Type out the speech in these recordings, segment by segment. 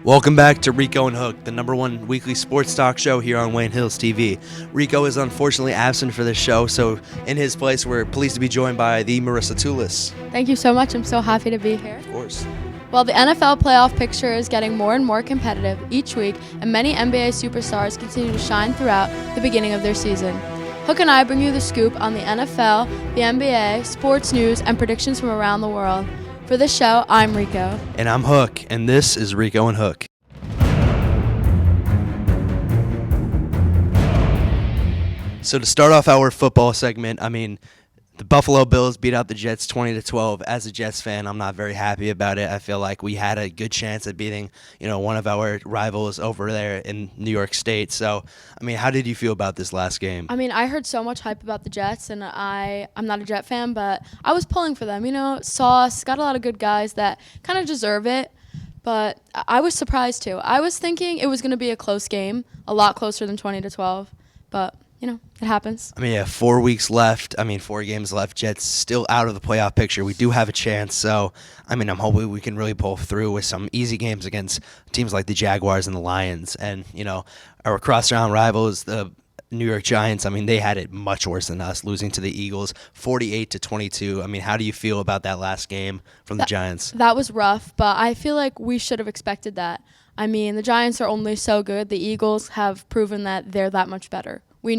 Welcome back to Rico and Hook, the #1 weekly sports talk show here on Wayne Hills TV. Rico is unfortunately absent for this show, so in his place, we're pleased to be joined by the Marisa Toulas. Thank you so much. I'm so happy to be here. Of course. Well, the NFL playoff picture is getting more and more competitive each week, and many NBA superstars continue to shine throughout the beginning of their season. Hook and I bring you the scoop on the NFL, the NBA, sports news, and predictions from around the world. For this show, I'm Rico. And I'm Hook, and this is Rico and Hook. So to start off our football segment, the Buffalo Bills beat out the Jets 20-12. As a Jets fan, I'm not very happy about it. I feel like we had a good chance at beating, one of our rivals over there in New York State. So, how did you feel about this last game? I heard so much hype about the Jets, and I'm not a Jet fan, but I was pulling for them. Sauce, got a lot of good guys that kind of deserve it, but I was surprised too. I was thinking it was going to be a close game, a lot closer than 20-12, but it happens. 4 weeks left. 4 games left. Jets still out of the playoff picture. We do have a chance. So, I'm hoping we can really pull through with some easy games against teams like the Jaguars and the Lions. And, our cross-round rivals, the New York Giants, they had it much worse than us, losing to the Eagles 48-22. How do you feel about that last game from the Giants? That was rough, but I feel like we should have expected that. The Giants are only so good. The Eagles have proven that they're that much better. I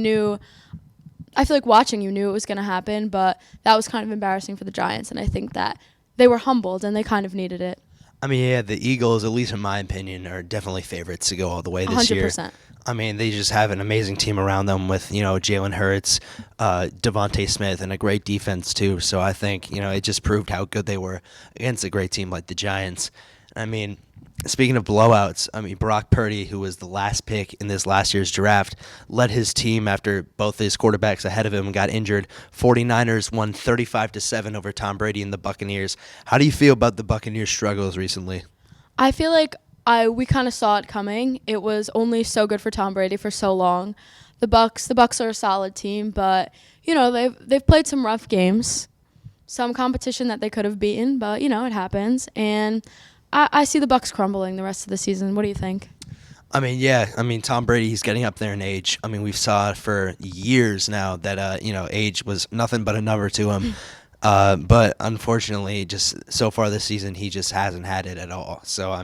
feel like watching, you knew it was going to happen, but that was kind of embarrassing for the Giants, and I think that they were humbled, and they kind of needed it. The Eagles, at least in my opinion, are definitely favorites to go all the way this 100%. year. They just have an amazing team around them with, Jalen Hurts, Devontae Smith, and a great defense, too. So I think, it just proved how good they were against a great team like the Giants. Speaking of blowouts, Brock Purdy, who was the last pick in this last year's draft, led his team after both his quarterbacks ahead of him got injured. 49ers won 35-7 over Tom Brady and the Buccaneers. How do you feel about the Buccaneers' struggles recently? I feel like we kind of saw it coming. It was only so good for Tom Brady for so long. The Bucs are a solid team, but they've played some rough games, some competition that they could have beaten, but it happens. And I see the Bucs crumbling the rest of the season. What do you think? Tom Brady, he's getting up there in age. We've saw for years now that, age was nothing but a number to him. But unfortunately, just so far this season, he just hasn't had it at all. So,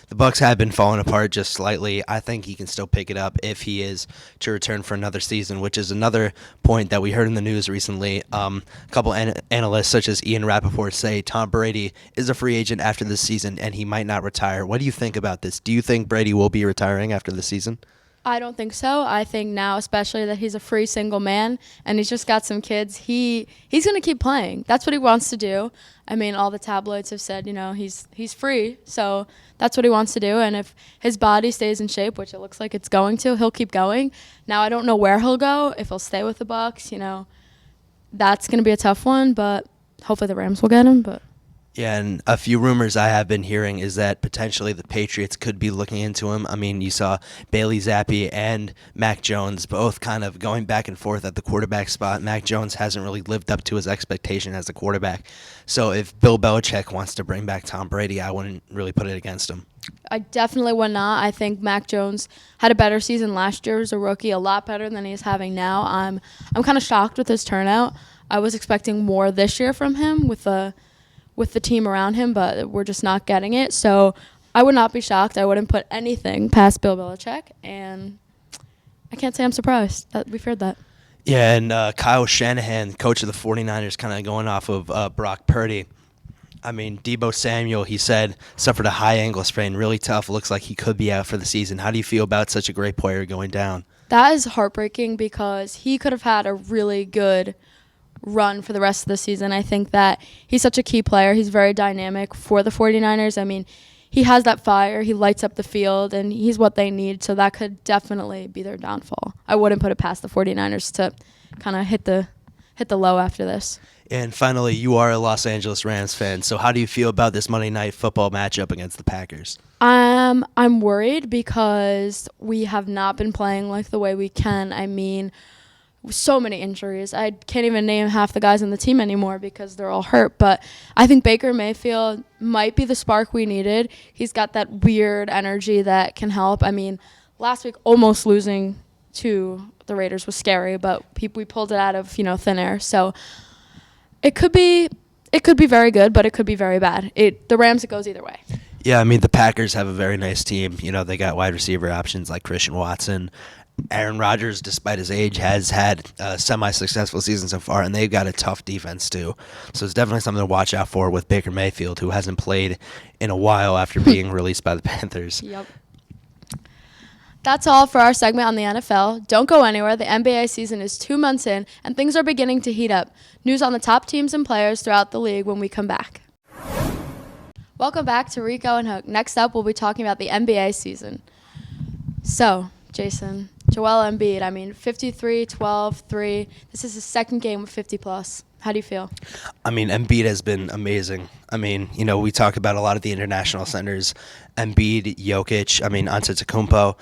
the Bucs have been falling apart just slightly. I think he can still pick it up if he is to return for another season, which is another point that we heard in the news recently. A couple analysts, such as Ian Rappaport, say Tom Brady is a free agent after this season, and he might not retire. What do you think about this? Do you think Brady will be retiring after the season? I don't think so. I think now, especially that he's a free single man and he's just got some kids, he's going to keep playing. That's what he wants to do. All the tabloids have said, he's free, so that's what he wants to do. And if his body stays in shape, which it looks like it's going to, he'll keep going. Now, I don't know where he'll go, if he'll stay with the Bucs. That's going to be a tough one, but hopefully the Rams will get him. But yeah, and a few rumors I have been hearing is that potentially the Patriots could be looking into him. You saw Bailey Zappi and Mac Jones both kind of going back and forth at the quarterback spot. Mac Jones hasn't really lived up to his expectation as a quarterback. So if Bill Belichick wants to bring back Tom Brady, I wouldn't really put it against him. I definitely would not. I think Mac Jones had a better season last year as a rookie, a lot better than he's having now. I'm kind of shocked with his turnout. I was expecting more this year from him with the team around him, but we're just not getting it. So I would not be shocked. I wouldn't put anything past Bill Belichick, and I can't say I'm surprised that we've heard that. Yeah, and Kyle Shanahan, coach of the 49ers, kind of going off of Brock Purdy. Deebo Samuel, he said, suffered a high ankle sprain, really tough. Looks like he could be out for the season. How do you feel about such a great player going down? That is heartbreaking because he could have had a really good run for the rest of the season. I think that he's such a key player. He's very dynamic for the 49ers. He has that fire. He lights up the field, and he's what they need. So that could definitely be their downfall. I wouldn't put it past the 49ers to kind of hit the low after this. And finally, you are a Los Angeles Rams fan. So how do you feel about this Monday Night Football matchup against the Packers? I'm worried because we have not been playing like the way we can. so many injuries. I can't even name half the guys on the team anymore because they're all hurt. But I think Baker Mayfield might be the spark we needed. He's got that weird energy that can help. I mean, last week almost losing to the Raiders was scary, but we pulled it out of thin air. So it could be very good, but it could be very bad. The Rams, it goes either way. Yeah, I mean, the Packers have a very nice team. They got wide receiver options like Christian Watson. Aaron Rodgers, despite his age, has had a semi-successful season so far, and they've got a tough defense too. So it's definitely something to watch out for with Baker Mayfield, who hasn't played in a while after being released by the Panthers. Yep. That's all for our segment on the NFL. Don't go anywhere. The NBA season is 2 months in, and things are beginning to heat up. News on the top teams and players throughout the league when we come back. Welcome back to Rico and Hook. Next up, we'll be talking about the NBA season. So, Jason, Joel Embiid, 53, 12, 3. This is his second game with 50-plus. How do you feel? Embiid has been amazing. We talk about a lot of the international centers. Embiid, Jokic, Antetokounmpo.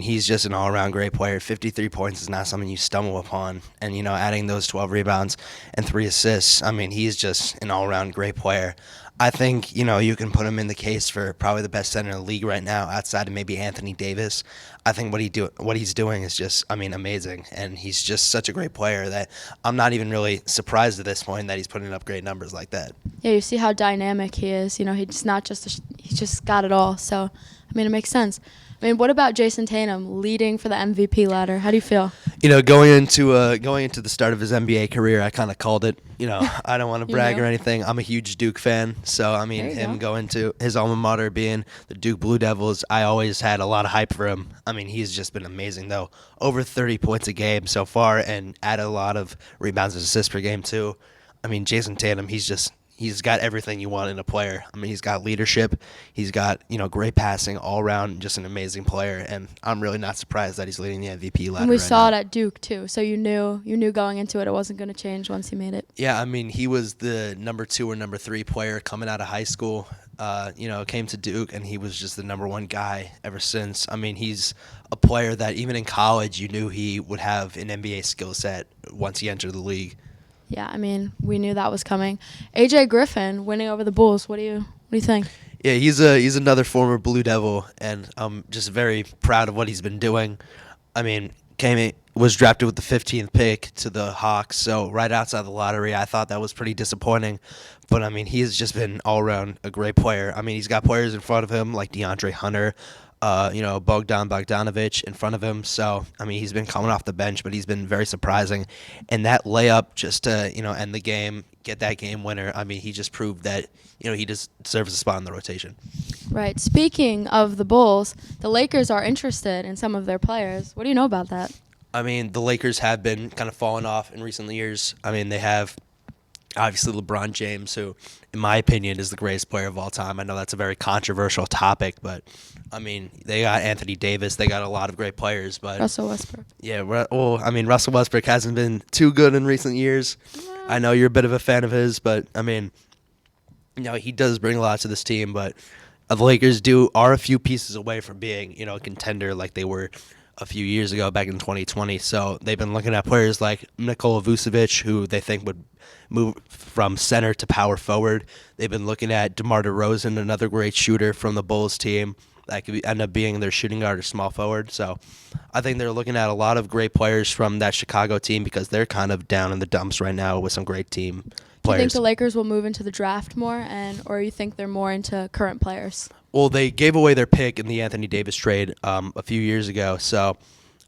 He's just an all-around great player. 53 points is not something you stumble upon. And, adding those 12 rebounds and 3 assists, he's just an all-around great player. I think, you can put him in the case for probably the best center in the league right now, outside of maybe Anthony Davis. I think what he's doing is just, amazing. And he's just such a great player that I'm not even really surprised at this point that he's putting up great numbers like that. Yeah, you see how dynamic he is. He's not just he's just got it all. So, it makes sense. What about Jason Tatum leading for the MVP ladder? How do you feel? Going into the start of his NBA career, I kind of called it. I don't want to brag or anything. I'm a huge Duke fan, so him going to his alma mater, being the Duke Blue Devils, I always had a lot of hype for him. He's just been amazing though. Over 30 points a game so far, and added a lot of rebounds and assists per game too. Jason Tatum, he's got everything you want in a player. He's got leadership. He's got, great passing all around, just an amazing player. And I'm really not surprised that he's leading the MVP ladder. And we saw it at Duke too. So you knew going into it wasn't going to change once he made it. Yeah, he was the number 2 or number 3 player coming out of high school. Came to Duke, and he was just the number 1 guy ever since. He's a player that even in college you knew he would have an NBA skill set once he entered the league. Yeah, we knew that was coming. AJ Griffin winning over the Bulls. What do you think? Yeah, he's another former Blue Devil, and I'm just very proud of what he's been doing. Was drafted with the 15th pick to the Hawks, so right outside the lottery. I thought that was pretty disappointing, but he has just been all around a great player. He's got players in front of him like DeAndre Hunter, Bogdan Bogdanovic in front of him. So, he's been coming off the bench, but he's been very surprising. And that layup just to, end the game, get that game winner, he just proved that, he just deserves a spot in the rotation. Right. Speaking of the Bulls, the Lakers are interested in some of their players. What do you know about that? The Lakers have been kind of falling off in recent years. They have obviously LeBron James, who, in my opinion, is the greatest player of all time. I know that's a very controversial topic, but, they got Anthony Davis. They got a lot of great players. But Russell Westbrook. Yeah, Russell Westbrook hasn't been too good in recent years. Yeah. I know you're a bit of a fan of his, but, he does bring a lot to this team. But the Lakers are a few pieces away from being, a contender like they were a few years ago back in 2020. So they've been looking at players like Nikola Vucevic, who they think would move from center to power forward. They've been looking at DeMar DeRozan, another great shooter from the Bulls team that could end up being their shooting guard or small forward. So I think they're looking at a lot of great players from that Chicago team because they're kind of down in the dumps right now with some great team players. Do you think the Lakers will move into the draft more, or you think they're more into current players? Well, they gave away their pick in the Anthony Davis trade a few years ago. So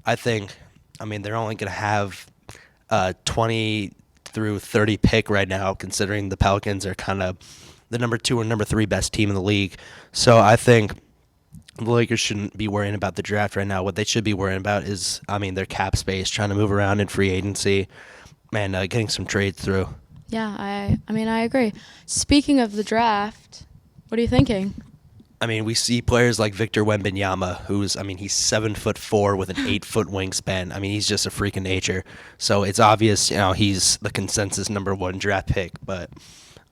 I think, they're only going to have 20 through 30 pick right now, considering the Pelicans are kind of the number 2 or number 3 best team in the league. So I think the Lakers shouldn't be worrying about the draft right now. What they should be worrying about is, their cap space, trying to move around in free agency, and getting some trades through. Yeah, I agree. Speaking of the draft, what are you thinking? We see players like Victor Wembanyama, who's, he's 7'4" with an 8-foot wingspan. He's just a freak of nature. So it's obvious, he's the consensus number 1 draft pick. But,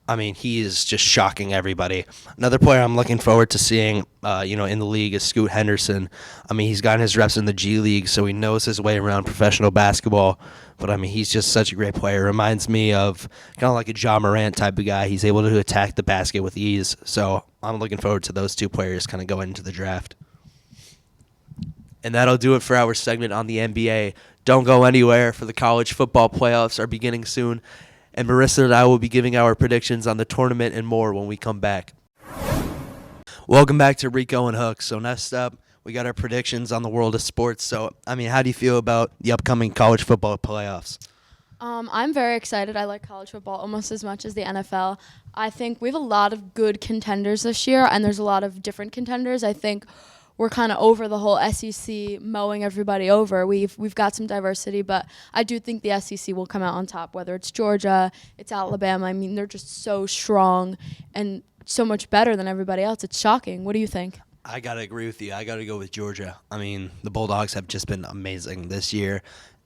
I mean, he is just shocking everybody. Another player I'm looking forward to seeing, in the league is Scoot Henderson. I mean, he's gotten his reps in the G League, so he knows his way around professional basketball. But I mean, he's just such a great player. Reminds me of kind of like a John Morant type of guy. He's able to attack the basket with ease. So I'm looking forward to those two players kind of going into the draft. And that'll do it for our segment on the NBA. Don't go anywhere, for the college football playoffs are beginning soon. And Marisa and I will be giving our predictions on the tournament and more when we come back. Welcome back to Rico and Hook. So next up, we got our predictions on the world of sports. So, I mean, how do you feel about the upcoming college football playoffs? I'm very excited. I like college football almost as much as the NFL. I think we have a lot of good contenders this year, and there's a lot of different contenders. I think we're kind of over the whole SEC mowing everybody over. We've got some diversity, but I do think the SEC will come out on top, whether it's Georgia, it's Alabama. I mean, they're just so strong and so much better than everybody else. It's shocking. What do you think? I got to agree with you. I got to go with Georgia. I mean, the Bulldogs have just been amazing this year,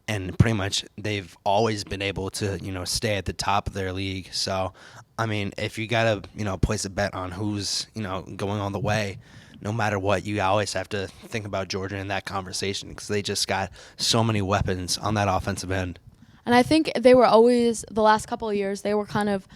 and pretty much they've always been able to, stay at the top of their league. So, I mean, if you got to, place a bet on who's, going on the way, no matter what, you always have to think about Georgia in that conversation because they just got so many weapons on that offensive end. And I think they were always, the last couple of years, they were kind of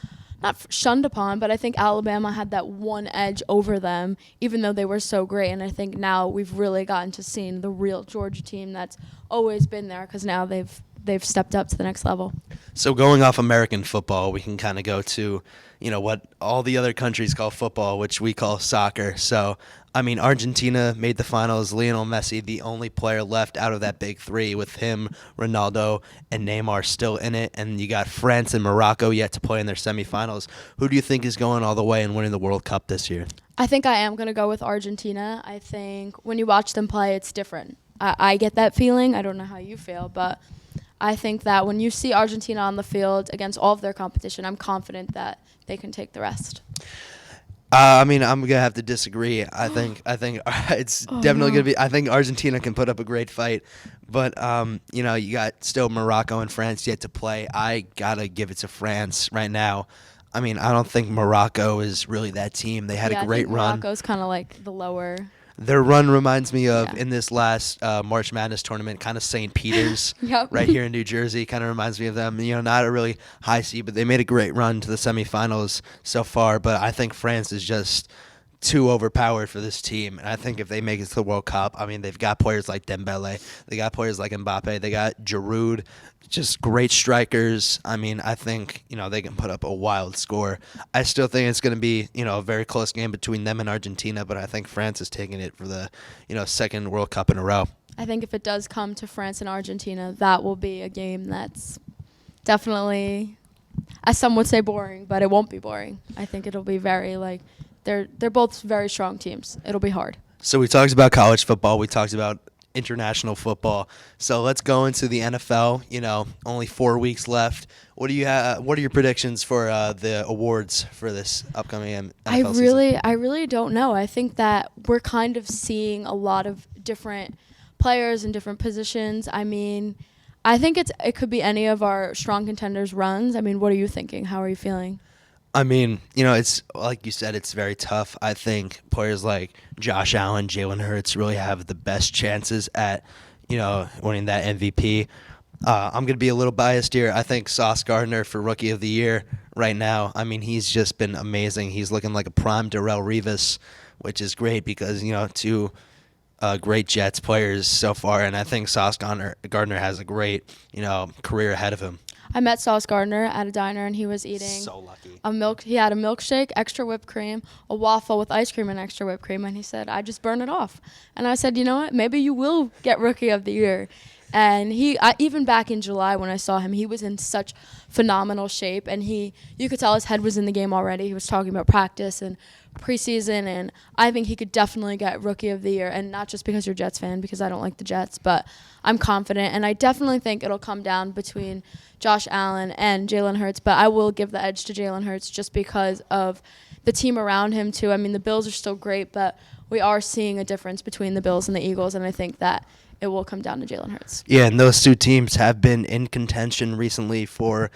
not shunned upon, but I think Alabama had that one edge over them, even though they were so great. And I think now we've really gotten to see the real Georgia team that's always been there because now they've stepped up to the next level. So going off American football, we can kind of go to, what all the other countries call football, which we call soccer. So, I mean, Argentina made the finals. Lionel Messi, the only player left out of that big three, with him, Ronaldo, and Neymar still in it. And you got France and Morocco yet to play in their semifinals. Who do you think is going all the way and winning the World Cup this year? I think I am going to go with Argentina. I think when you watch them play, it's different. I get that feeling. I don't know how you feel, but I think that when you see Argentina on the field against all of their competition, I'm confident that they can take the rest. I mean, I'm gonna have to disagree. I think it's definitely gonna be. I think Argentina can put up a great fight, but you got still Morocco and France yet to play. I gotta give it to France right now. I mean, I don't think Morocco is really that team. They had a great run. Morocco's kind of like the lower. Their run reminds me of, in this last March Madness tournament, kind of St. Peter's right here in New Jersey. Kind of reminds me of them. Not a really high seed, but they made a great run to the semifinals so far. But I think France is just too overpowered for this team. And I think if they make it to the World Cup, I mean, they've got players like Dembele. They got players like Mbappe. They got Giroud. Just great strikers. I mean, I think, they can put up a wild score. I still think it's going to be, a very close game between them and Argentina, but I think France is taking it for the, second World Cup in a row. I think if it does come to France and Argentina, that will be a game that's definitely, as some would say, boring, but it won't be boring. I think it'll be very, they're both very strong teams. It'll be hard. So we talked about college football. We talked about international football. So let's go into the NFL. Only 4 weeks left. What do you have? What are your predictions for the awards for this upcoming NFL season? I really don't know. I think that we're kind of seeing a lot of different players in different positions. I mean, I think it could be any of our strong contenders' runs. I mean, what are you thinking? How are you feeling? I mean, it's like you said, it's very tough. I think players like Josh Allen, Jalen Hurts really have the best chances at, winning that MVP. I'm going to be a little biased here. I think Sauce Gardner for Rookie of the Year right now. I mean, he's just been amazing. He's looking like a prime Darrelle Revis, which is great because, two great Jets players so far. And I think Sauce Gardner has a great, career ahead of him. I met Sauce Gardner at a diner, and he was eating so lucky. He had a milkshake, extra whipped cream, a waffle with ice cream and extra whipped cream, and he said, "I just burn it off." And I said, "You know what? Maybe you will get Rookie of the Year." And even back in July when I saw him, he was in such phenomenal shape, and you could tell his head was in the game already. He was talking about practice and preseason, and I think he could definitely get Rookie of the Year, and not just because you're a Jets fan, because I don't like the Jets, but I'm confident, and I definitely think it'll come down between Josh Allen and Jalen Hurts, but I will give the edge to Jalen Hurts just because of the team around him, too. I mean, the Bills are still great, but we are seeing a difference between the Bills and the Eagles, and I think that it will come down to Jalen Hurts. Yeah, and those two teams have been in contention recently for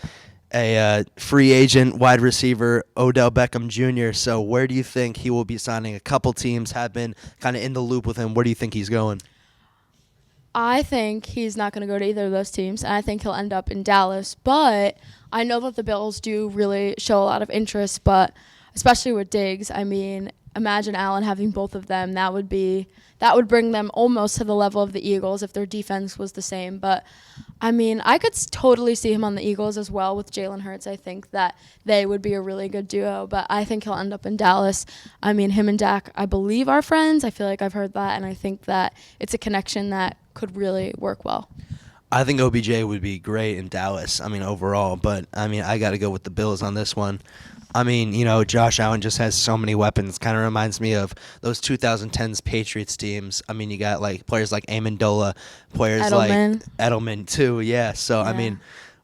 a free agent wide receiver, Odell Beckham Jr. So where do you think he will be signing? A couple teams have been kind of in the loop with him. Where do you think he's going? I think he's not going to go to either of those teams, and I think he'll end up in Dallas. But I know that the Bills do really show a lot of interest, but especially with Diggs, I mean, imagine Allen having both of them. That would bring them almost to the level of the Eagles if their defense was the same. But I mean, I could totally see him on the Eagles as well with Jalen Hurts. I think that they would be a really good duo, but I think he'll end up in Dallas. I mean, him and Dak, I believe, are friends. I feel like I've heard that, and I think that it's a connection that could really work well. I think OBJ would be great in Dallas, overall. But, I got to go with the Bills on this one. Josh Allen just has so many weapons. Kind of reminds me of those 2010s Patriots teams. You got players like Amendola, players Edelman. like Edelman too. Yeah. So Yeah.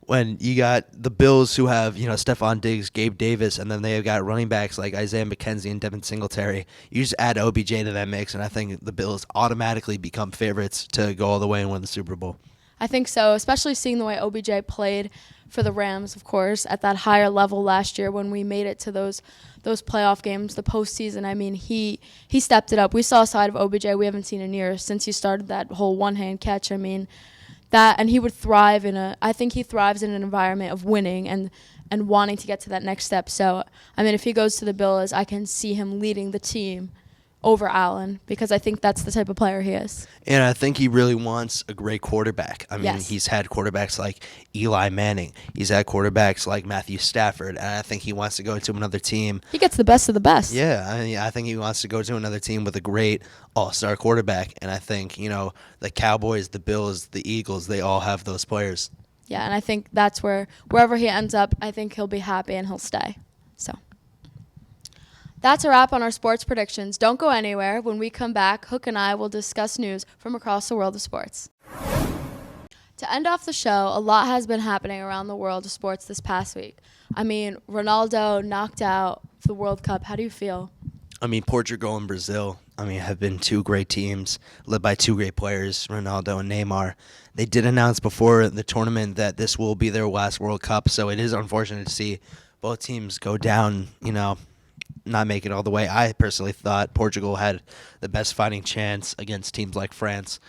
when you got the Bills who have Stephon Diggs, Gabe Davis, and then they've got running backs like Isaiah McKenzie and Devin Singletary, you just add OBJ to that mix, and I think the Bills automatically become favorites to go all the way and win the Super Bowl. I think so, especially seeing the way OBJ played for the Rams, of course, at that higher level last year when we made it to those playoff games, the postseason. I mean, he stepped it up. We saw a side of OBJ we haven't seen in years since he started that whole one-hand catch. I mean, and he would thrive I think he thrives in an environment of winning and wanting to get to that next step. So, I mean, if he goes to the Bills, I can see him leading the team over Allen because I think that's the type of player he is. And I think he really wants a great quarterback. Yes. He's had quarterbacks like Eli Manning. He's had quarterbacks like Matthew Stafford. And I think he wants to go to another team. He gets the best of the best. Yeah, I think he wants to go to another team with a great all-star quarterback. And I think, the Cowboys, the Bills, the Eagles, they all have those players. Yeah, and I think that's wherever he ends up, I think he'll be happy and he'll stay. So that's a wrap on our sports predictions. Don't go anywhere. When we come back, Hook and I will discuss news from across the world of sports. To end off the show, a lot has been happening around the world of sports this past week. I mean, Ronaldo knocked out the World Cup. How do you feel? Portugal and Brazil, have been two great teams led by two great players, Ronaldo and Neymar. They did announce before the tournament that this will be their last World Cup, so it is unfortunate to see both teams go down, not make it all the way. I personally thought Portugal had the best fighting chance against teams like France.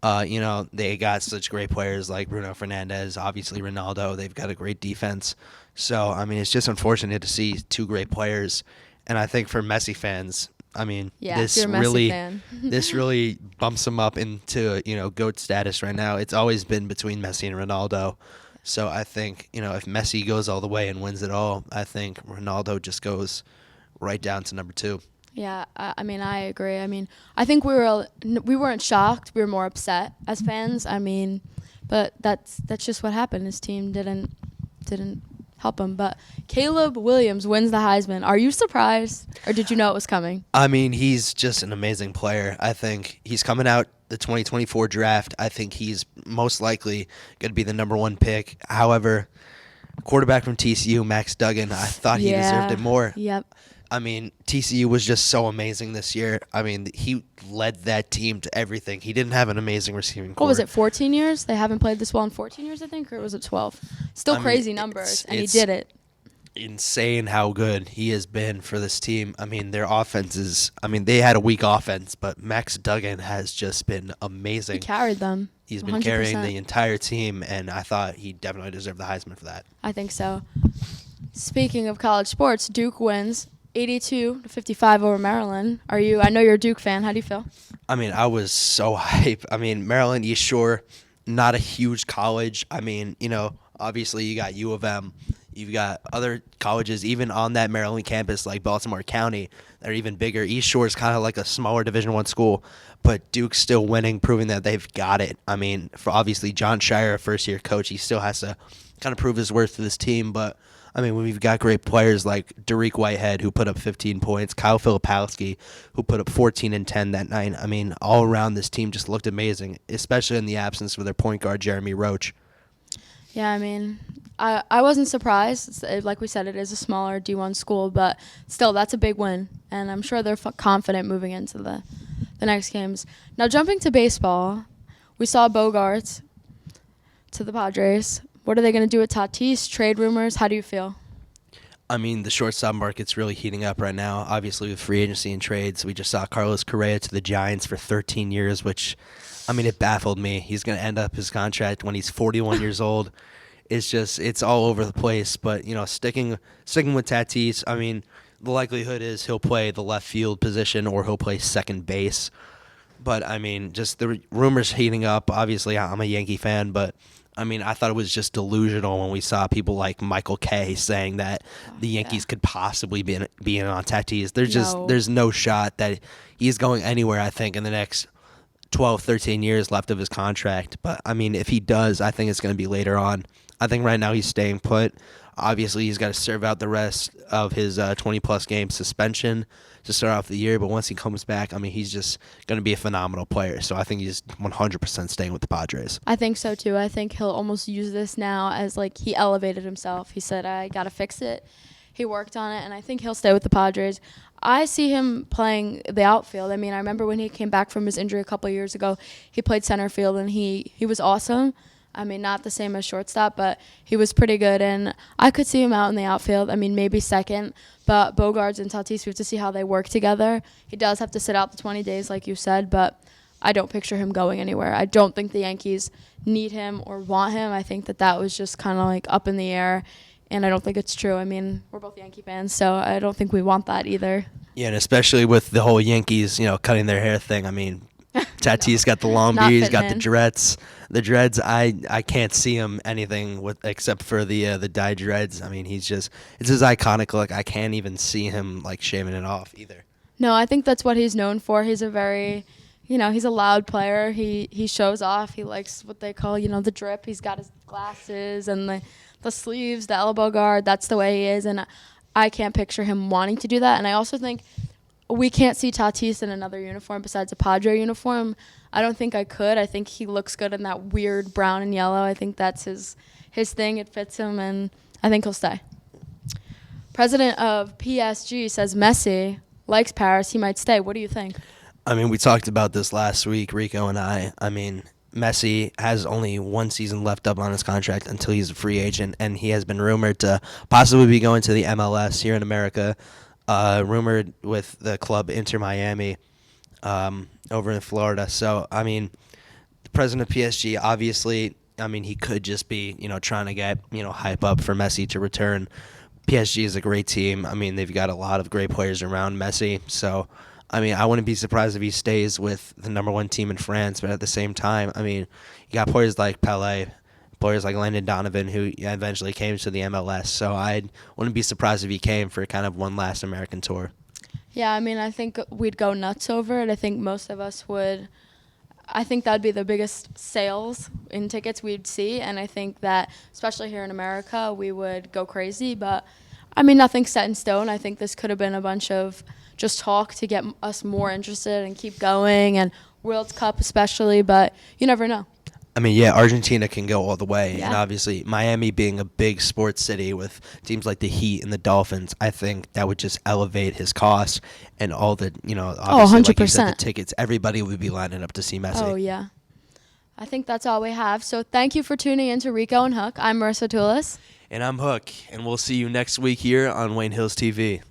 They got such great players like Bruno Fernandes, obviously Ronaldo. They've got a great defense. So, it's just unfortunate to see two great players. And I think for Messi fans, If you're a Messi fan. this really bumps them up into, GOAT status right now. It's always been between Messi and Ronaldo. So I think, if Messi goes all the way and wins it all, I think Ronaldo just goes right down to number 2. Yeah, I agree. I think we weren't shocked. We were more upset as fans. But that's just what happened. His team didn't help him. But Caleb Williams wins the Heisman. Are you surprised, or did you know it was coming? He's just an amazing player. I think he's coming out the 2024 draft. I think he's most likely going to be the number 1 pick. However, quarterback from TCU, Max Duggan, I thought he deserved it more. Yep. TCU was just so amazing this year. He led that team to everything. He didn't have an amazing receiving core. What was it, 14 years? They haven't played this well in 14 years, I think, or was it 12? Still crazy numbers, and he did it. Insane how good he has been for this team. Their offense is, they had a weak offense, but Max Duggan has just been amazing. He carried them. He's been 100%. carrying the entire team, and I thought he definitely deserved the Heisman for that. I think so. Speaking of college sports, Duke wins 82-55 over Maryland. I know you're a Duke fan. How do you feel? I was so hype. Maryland East Shore, not a huge college. Obviously you got U of M. You've got other colleges even on that Maryland campus like Baltimore County that are even bigger. East Shore is kind of like a smaller Division I school, but Duke's still winning, proving that they've got it. For obviously John Shire, a first-year coach, he still has to kind of prove his worth to this team, but when we've got great players like Dariq Whitehead, who put up 15 points, Kyle Filipowski, who put up 14 and 10 that night. All around this team just looked amazing, especially in the absence of their point guard, Jeremy Roach. Yeah, I wasn't surprised. Like we said, it is a smaller D1 school, but still, that's a big win. And I'm sure they're confident moving into the next games. Now, jumping to baseball, we saw Bogarts to the Padres. What are they going to do with Tatis? Trade rumors? How do you feel? I mean, the shortstop market's really heating up right now. Obviously, with free agency and trades, we just saw Carlos Correa to the Giants for 13 years, which, I mean, it baffled me. He's going to end up his contract when he's 41 years old. It's all over the place. But sticking with Tatis, I mean, the likelihood is he'll play the left field position or he'll play second base. But I mean, just the rumors heating up. Obviously, I'm a Yankee fan, but I mean, I thought it was just delusional when we saw people like Michael Kay saying that the Yankees could possibly be in on Tatis. There's no shot that he's going anywhere, I think, in the next 12, 13 years left of his contract. But I mean, if he does, I think it's going to be later on. I think right now he's staying put. Obviously, he's got to serve out the rest of his 20-plus game suspension to start off the year. But once he comes back, I mean, he's just going to be a phenomenal player. So I think he's 100% staying with the Padres. I think so, too. I think he'll almost use this now as, like, he elevated himself. He said, I got to fix it. He worked on it, and I think he'll stay with the Padres. I see him playing the outfield. I mean, I remember when he came back from his injury a couple of years ago, he played center field, and he was awesome. I mean, not the same as shortstop, but he was pretty good, and I could see him out in the outfield. I mean, maybe second, but Bogarts and Tatis, we have to see how they work together. He does have to sit out the 20 days, like you said, but I don't picture him going anywhere. I don't think the Yankees need him or want him. I think that was just kind of like up in the air, and I don't think it's true. I mean, we're both Yankee fans, so I don't think we want that either. Yeah, and especially with the whole Yankees, cutting their hair thing. I mean, Tatis got the long beard, he's got the dreads. The dreads, I can't see him anything with except for the dyed dreads. I mean, it's his iconic look. I can't even see him like shaving it off either. No, I think that's what he's known for. He's a very, he's a loud player. He shows off. He likes what they call, the drip. He's got his glasses and the sleeves, the elbow guard. That's the way he is, and I can't picture him wanting to do that. And I also think we can't see Tatis in another uniform besides a Padre uniform. I don't think I could. I think he looks good in that weird brown and yellow. I think that's his thing. It fits him, and I think he'll stay. President of PSG says Messi likes Paris. He might stay. What do you think? I mean, we talked about this last week, Rico and I. I mean, Messi has only one season left up on his contract until he's a free agent, and he has been rumored to possibly be going to the MLS here in America. Rumored with the club Inter Miami over in Florida. So, I mean, the president of PSG, obviously, I mean, he could just be, trying to get, hype up for Messi to return. PSG is a great team. I mean, they've got a lot of great players around Messi. So, I mean, I wouldn't be surprised if he stays with the number one team in France. But at the same time, I mean, you got players like Pelé, players like Landon Donovan, who eventually came to the MLS. So I wouldn't be surprised if he came for kind of one last American tour. Yeah, I mean, I think we'd go nuts over it. I think most of us would. I think that would be the biggest sales in tickets we'd see. And I think that, especially here in America, we would go crazy. But, I mean, nothing's set in stone. I think this could have been a bunch of just talk to get us more interested and keep going, and World Cup especially. But you never know. I mean, yeah, Argentina can go all the way. Yeah. And obviously, Miami being a big sports city with teams like the Heat and the Dolphins, I think that would just elevate his costs and all the, obviously, 100%. like you said, the tickets. Everybody would be lining up to see Messi. Oh, yeah. I think that's all we have. So thank you for tuning in to Rico and Hook. I'm Marisa Toulas. And I'm Hook, and we'll see you next week here on Wayne Hills TV.